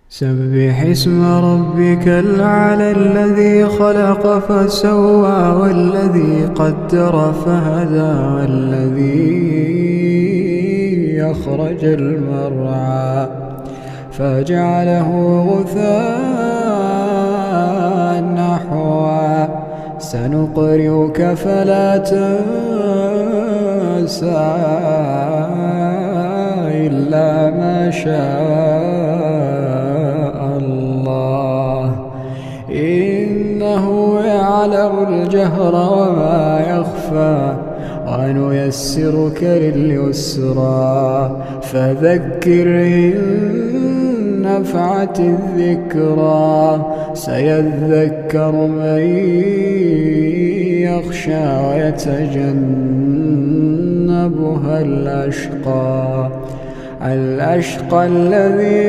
سبح اسم ربك الأعلى الذي خلق فسوى والذي قدر فهدى والذي أخرج المرعى فجعله غثاء نحوا سنقرئك فلا تنسى إلا ما شاء الله إنه يعلم الجهر وما يخفى ونيسرك لليسرى فذكر إن نفعت الذكرى سيذكر من يخشى ويتجنبها الأشقى الذي